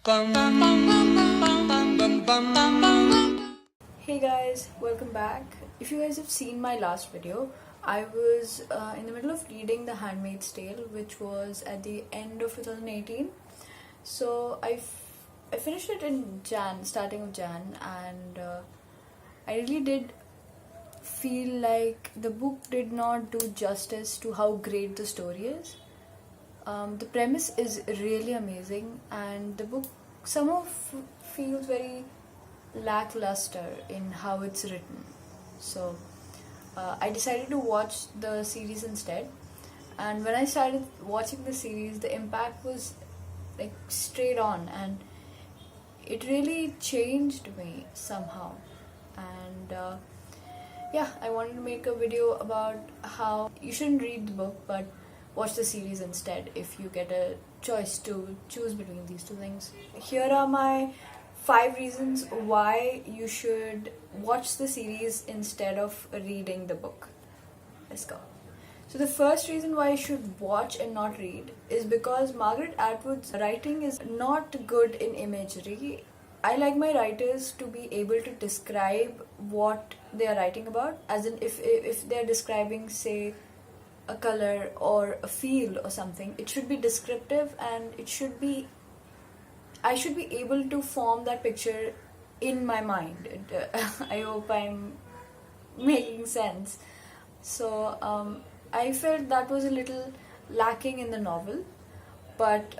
Hey guys, welcome back. If you guys have seen my last video, I was in the middle of reading The Handmaid's Tale, which was at the end of 2018. So I finished it in starting of Jan, and I really did feel like the book did not do justice to how great the story is. The premise is really amazing, and the book somehow feels very lackluster in how it's written. So I decided to watch the series instead, and when I started watching the series, the impact was like straight on, and it really changed me somehow. And yeah, I wanted to make a video about how you shouldn't read the book but watch the series instead if you get a choice to choose between these two things. Here are my 5 reasons why you should watch the series instead of reading the book. Let's go. So the first reason why you should watch and not read is because Margaret Atwood's writing is not good in imagery. I like my writers to be able to describe what they are writing about, as in if they're describing, say, a color or a feel or something, it should be descriptive, and I should be able to form that picture in my mind. I hope I'm making sense. So I felt that was a little lacking in the novel, but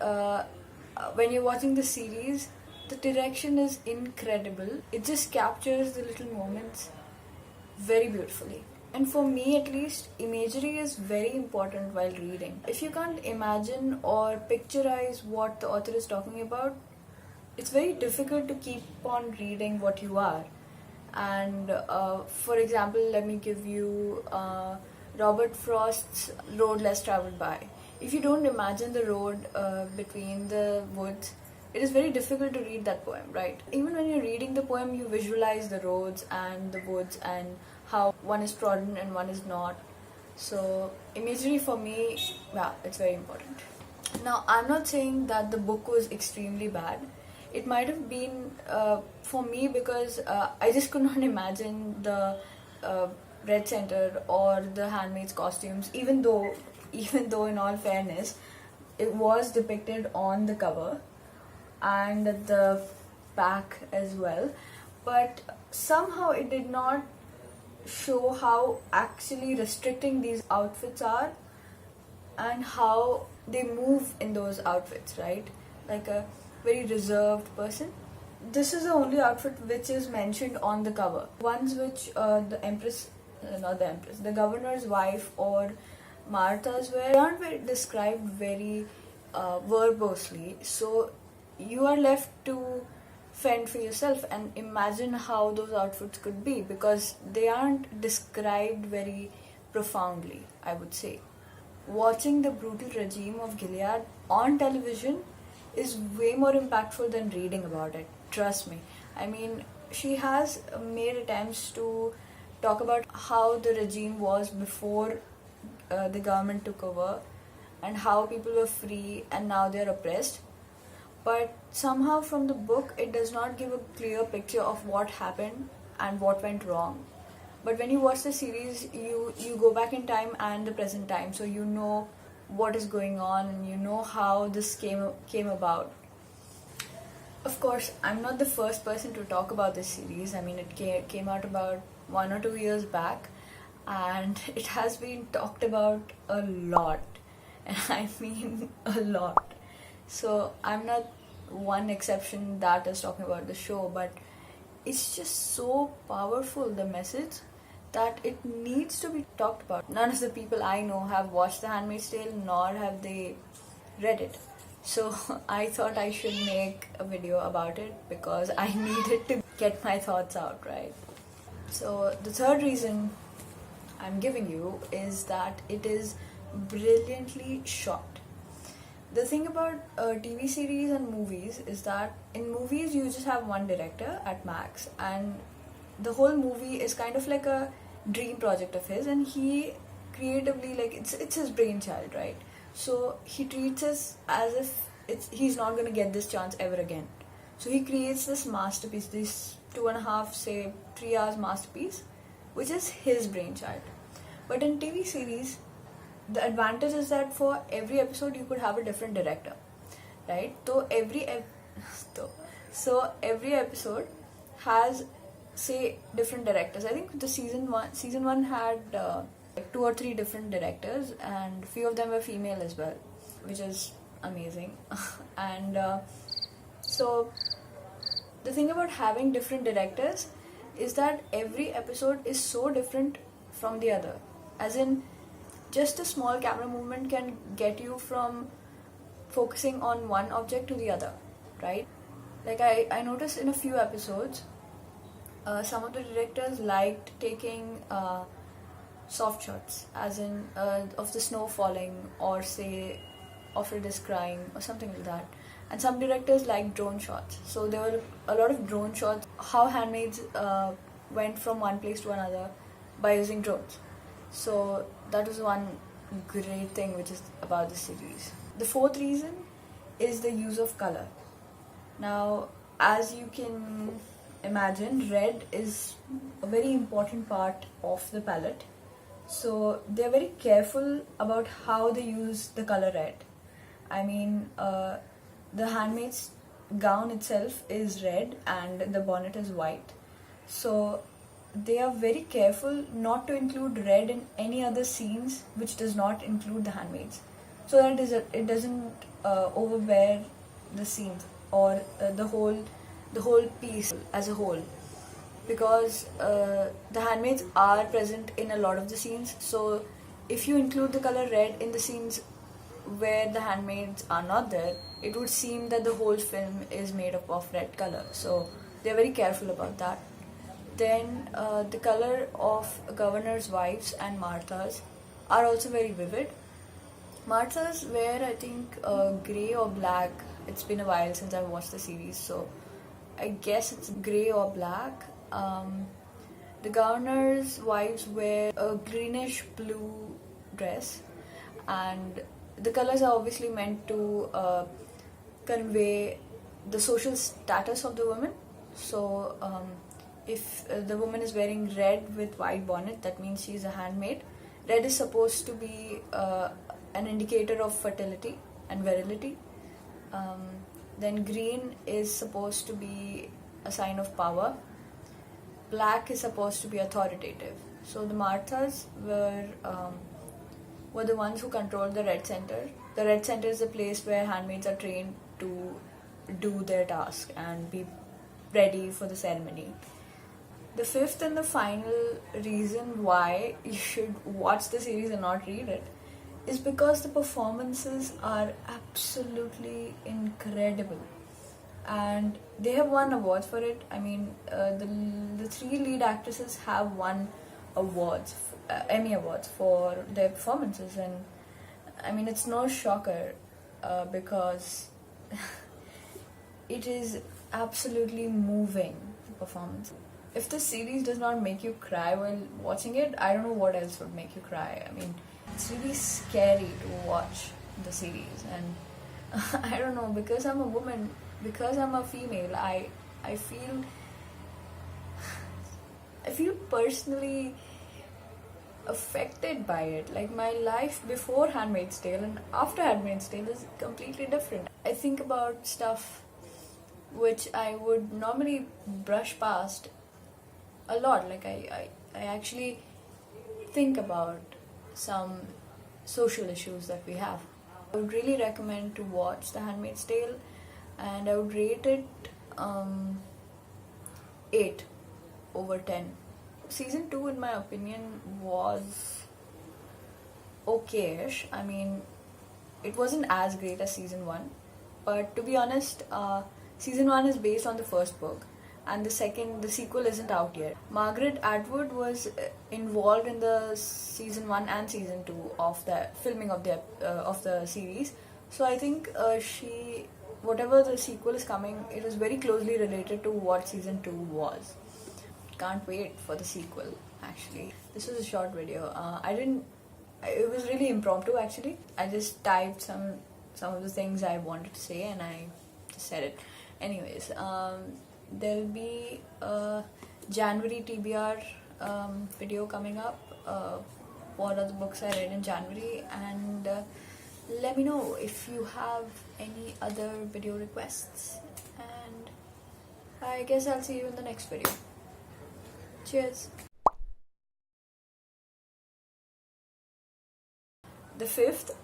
when you're watching the series, the direction is incredible. It just captures the little moments very beautifully. And for me at least, imagery is very important while reading. If you can't imagine or picturize what the author is talking about, it's very difficult to keep on reading what you are. And for example, let me give you Robert Frost's Road Less Traveled By. If you don't imagine the road between the woods, it is very difficult to read that poem, right? Even when you're reading the poem, you visualize the roads and the woods and how one is trodden and one is not. So imagery for me, yeah, it's very important. Now, I'm not saying that the book was extremely bad. It might have been for me because I just could not imagine the red center or the handmaid's costumes, even though in all fairness, it was depicted on the cover and the back as well, but somehow it did not show how actually restricting these outfits are and how they move in those outfits, right? Like a very reserved person. This is the only outfit which is mentioned on the cover. Ones which the governor's wife or Martha's wear aren't described very verbosely, so you are left to fend for yourself and imagine how those outfits could be, because they aren't described very profoundly, I would say. Watching the brutal regime of Gilead on television is way more impactful than reading about it, trust me. I mean, she has made attempts to talk about how the regime was before the government took over and how people were free and now they're oppressed. But somehow from the book, it does not give a clear picture of what happened and what went wrong. But when you watch the series, you go back in time and the present time, so you know what is going on and you know how this came about. Of course, I'm not the first person to talk about this series. I mean, it came out about 1 or 2 years back, and it has been talked about a lot, and I mean a lot. So I'm not one exception that is talking about the show, but it's just so powerful, the message, that it needs to be talked about. None of the people I know have watched The Handmaid's Tale, nor have they read it. So I thought I should make a video about it because I needed to get my thoughts out, right? So the third reason I'm giving you is that it is brilliantly shot. The thing about TV series and movies is that in movies you just have one director at max, and the whole movie is kind of like a dream project of his, and he creatively, like, it's his brainchild, right? So he treats us as if he's not going to get this chance ever again. So he creates this masterpiece, this 2.5, say 3 hours masterpiece, which is his brainchild. But in TV series, the advantage is that for every episode you could have a different director, right? So every episode has, say, different directors. I think the season one had like 2 or 3 different directors, and few of them were female as well, which is amazing. And so the thing about having different directors is that every episode is so different from the other. As in, just a small camera movement can get you from focusing on one object to the other, right? Like I noticed in a few episodes, some of the directors liked taking soft shots, as in of the snow falling, or say Alfred is crying, or something like that. And some directors liked drone shots, so there were a lot of drone shots. How Handmaids went from one place to another by using drones. So that was one great thing which is about the series. The fourth reason is the use of color. Now, as you can imagine, red is a very important part of the palette. So they're very careful about how they use the color red. I mean, the handmaid's gown itself is red and the bonnet is white. So they are very careful not to include red in any other scenes which does not include the handmaids, so that it doesn't overbear the scenes or the whole piece as a whole. Because the handmaids are present in a lot of the scenes, so if you include the color red in the scenes where the handmaids are not there, it would seem that the whole film is made up of red color. So they're very careful about that. Then the color of Governor's wives and Martha's are also very vivid. Martha's wear, I think, grey or black. It's been a while since I've watched the series, so I guess it's grey or black. The Governor's wives wear a greenish blue dress, and the colors are obviously meant to convey the social status of the woman. So if the woman is wearing red with white bonnet, that means she is a handmaid. Red is supposed to be an indicator of fertility and virility. Then green is supposed to be a sign of power. Black is supposed to be authoritative. So the Marthas were the ones who controlled the Red Center. The Red Center is the place where handmaids are trained to do their task and be ready for the ceremony. The fifth and the final reason why you should watch the series and not read it is because the performances are absolutely incredible. And they have won awards for it. I mean, the 3 lead actresses have won awards, Emmy Awards, for their performances. And I mean, it's no shocker because it is absolutely moving, the performance. If the series does not make you cry while watching it, I don't know what else would make you cry. I mean, it's really scary to watch the series. And I don't know, because I'm a woman, because I'm a female, I feel personally affected by it. Like, my life before Handmaid's Tale and after Handmaid's Tale is completely different. I think about stuff which I would normally brush past a lot. Like, I actually think about some social issues that we have. I would really recommend to watch The Handmaid's Tale, and I would rate it 8 over 10. Season 2, in my opinion, was okay-ish. I mean, it wasn't as great as season 1, but to be honest, season 1 is based on the first book, and the sequel isn't out yet. Margaret Atwood was involved in the season 1 and season 2 of the filming of the series. So I think whatever the sequel is coming, it is very closely related to what season 2 was. Can't wait for the sequel, actually. This was a short video. It was really impromptu, actually. I just typed some some of the things I wanted to say and I just said it. Anyways, there'll be a January TBR video coming up. What are the books I read in January, and let me know if you have any other video requests, and I guess I'll see you in the next video. Cheers. The fifth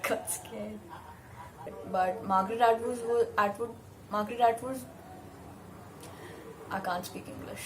got scared. But Margaret Atwood, I can't speak English.